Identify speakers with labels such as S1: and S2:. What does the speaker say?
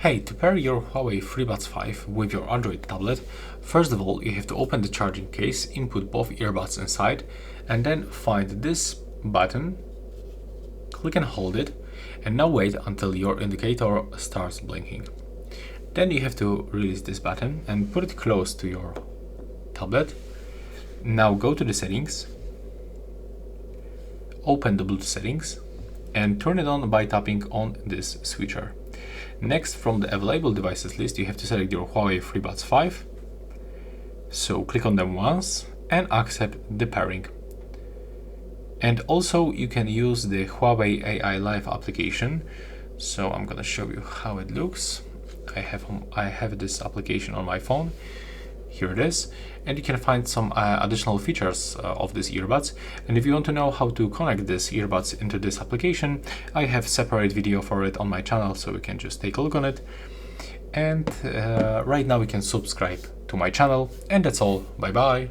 S1: Hey, to pair your Huawei FreeBuds 5 with your Android tablet, first of all you have to open the charging case, input both earbuds inside, and then find this button, click and hold it, and now wait until your indicator starts blinking. Then you have to release this button and put it close to your tablet. Now go to the settings, open the Bluetooth settings, and turn it on by tapping on this switcher. Next, from the available devices list, you have to select your Huawei FreeBuds 5. So click on them once and accept the pairing. And also you can use the Huawei AI Live application. So I'm gonna show you how it looks. I have this application on my phone. Here it is, and you can find some additional features of these earbuds. And if you want to know how to connect these earbuds into this application, I have a separate video for it on my channel, so you can just take a look on it. And right now you can subscribe to my channel, and that's all. Bye bye.